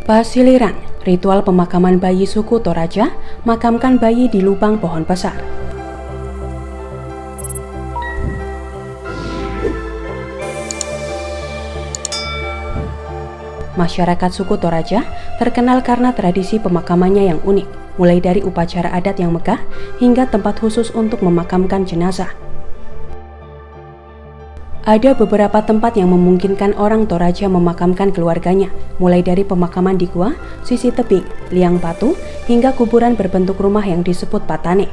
Pasiliran, ritual pemakaman bayi suku Toraja, makamkan bayi di lubang pohon besar. Masyarakat suku Toraja terkenal karena tradisi pemakamannya yang unik, mulai dari upacara adat yang megah hingga tempat khusus untuk memakamkan jenazah. Ada beberapa tempat yang memungkinkan orang Toraja memakamkan keluarganya, mulai dari pemakaman di gua, sisi tebing, liang batu, hingga kuburan berbentuk rumah yang disebut patane.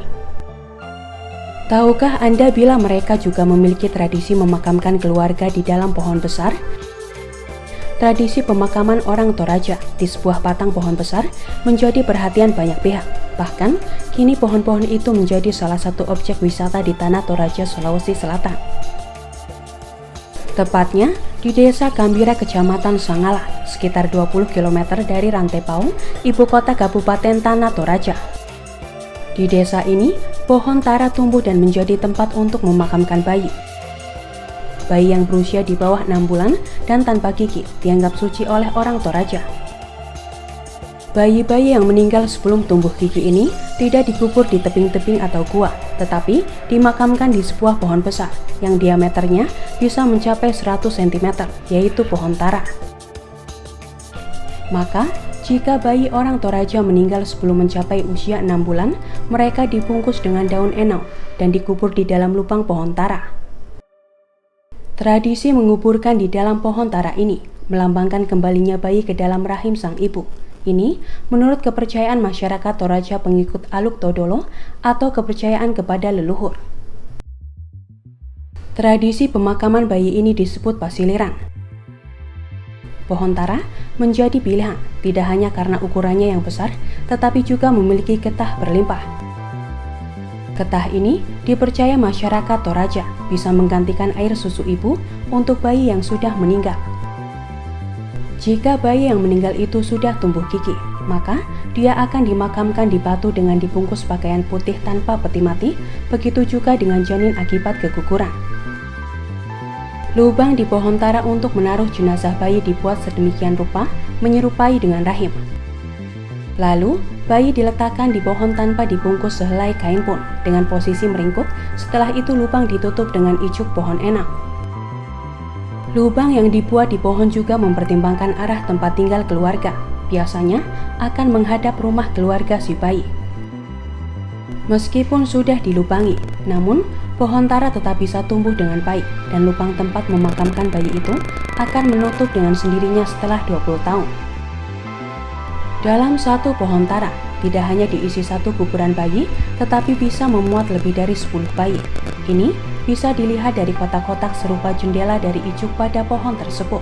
Tahukah Anda bila mereka juga memiliki tradisi memakamkan keluarga di dalam pohon besar? Tradisi pemakaman orang Toraja di sebuah batang pohon besar menjadi perhatian banyak pihak. Bahkan, kini pohon-pohon itu menjadi salah satu objek wisata di tanah Toraja, Sulawesi Selatan. Tepatnya di Desa Gambira, Kecamatan Sangala, sekitar 20 km dari Rantepao, ibu kota Kabupaten Tanah Toraja. Di desa ini, pohon tara tumbuh dan menjadi tempat untuk memakamkan bayi. Bayi yang berusia di bawah 6 bulan dan tanpa gigi dianggap suci oleh orang Toraja. Bayi-bayi yang meninggal sebelum tumbuh gigi ini tidak dikubur di tebing-tebing atau gua, tetapi dimakamkan di sebuah pohon besar yang diameternya bisa mencapai 100 cm, yaitu pohon tara. Maka, jika bayi orang Toraja meninggal sebelum mencapai usia 6 bulan, mereka dibungkus dengan daun enau dan dikubur di dalam lubang pohon tara. Tradisi menguburkan di dalam pohon tara ini melambangkan kembalinya bayi ke dalam rahim sang ibu. Ini menurut kepercayaan masyarakat Toraja pengikut Aluk Todolo atau kepercayaan kepada leluhur. Tradisi pemakaman bayi ini disebut pasiliran. Pohon tara menjadi pilihan tidak hanya karena ukurannya yang besar, tetapi juga memiliki getah berlimpah. Getah ini dipercaya masyarakat Toraja bisa menggantikan air susu ibu untuk bayi yang sudah meninggal. Jika bayi yang meninggal itu sudah tumbuh gigi, maka dia akan dimakamkan di batu dengan dibungkus pakaian putih tanpa peti mati, begitu juga dengan janin akibat keguguran. Lubang di pohon tara untuk menaruh jenazah bayi dibuat sedemikian rupa, menyerupai dengan rahim. Lalu, bayi diletakkan di pohon tanpa dibungkus sehelai kain pun, dengan posisi meringkuk, setelah itu lubang ditutup dengan ijuk pohon enau. Lubang yang dibuat di pohon juga mempertimbangkan arah tempat tinggal keluarga, biasanya akan menghadap rumah keluarga si bayi. Meskipun sudah dilubangi, namun pohon tara tetap bisa tumbuh dengan baik dan lubang tempat memakamkan bayi itu akan menutup dengan sendirinya setelah 20 tahun. Dalam satu pohon tara, tidak hanya diisi satu kuburan bayi, tetapi bisa memuat lebih dari 10 bayi. Ini bisa dilihat dari kotak-kotak serupa jendela dari ijuk pada pohon tersebut.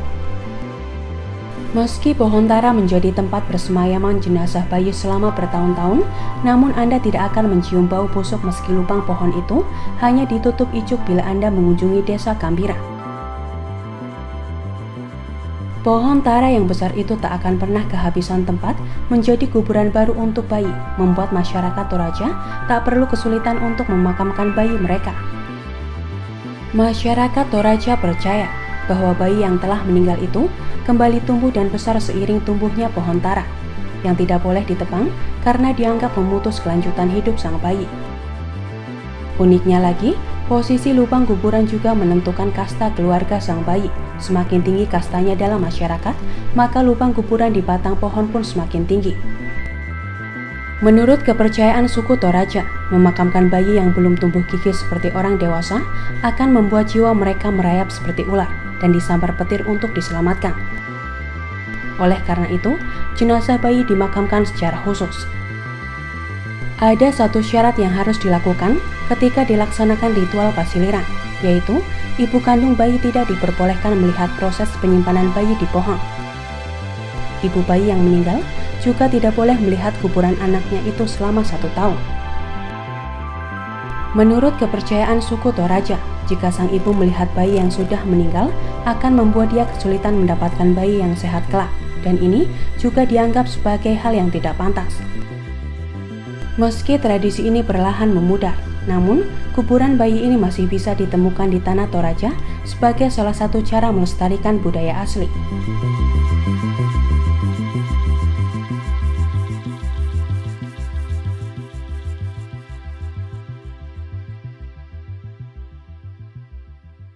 Meski pohon tara menjadi tempat persemayaman jenazah bayi selama bertahun-tahun, namun Anda tidak akan mencium bau busuk meski lubang pohon itu hanya ditutup ijuk bila Anda mengunjungi Desa Gambira. Pohon tara yang besar itu tak akan pernah kehabisan tempat menjadi kuburan baru untuk bayi, membuat masyarakat Toraja tak perlu kesulitan untuk memakamkan bayi mereka. Masyarakat Toraja percaya bahwa bayi yang telah meninggal itu kembali tumbuh dan besar seiring tumbuhnya pohon tara, yang tidak boleh ditebang karena dianggap memutus kelanjutan hidup sang bayi. Uniknya lagi, posisi lubang kuburan juga menentukan kasta keluarga sang bayi. Semakin tinggi kastanya dalam masyarakat, maka lubang kuburan di batang pohon pun semakin tinggi. Menurut kepercayaan suku Toraja, memakamkan bayi yang belum tumbuh gigi seperti orang dewasa akan membuat jiwa mereka merayap seperti ular dan disambar petir untuk diselamatkan. Oleh karena itu, jenazah bayi dimakamkan secara khusus. Ada satu syarat yang harus dilakukan ketika dilaksanakan ritual pasiliran, yaitu ibu kandung bayi tidak diperbolehkan melihat proses penyimpanan bayi di pohon. Ibu bayi yang meninggal juga tidak boleh melihat kuburan anaknya itu selama 1 tahun. Menurut kepercayaan suku Toraja, jika sang ibu melihat bayi yang sudah meninggal, akan membuat dia kesulitan mendapatkan bayi yang sehat kelak, dan ini juga dianggap sebagai hal yang tidak pantas. Meski tradisi ini perlahan memudar, namun kuburan bayi ini masih bisa ditemukan di tanah Toraja sebagai salah satu cara melestarikan budaya asli.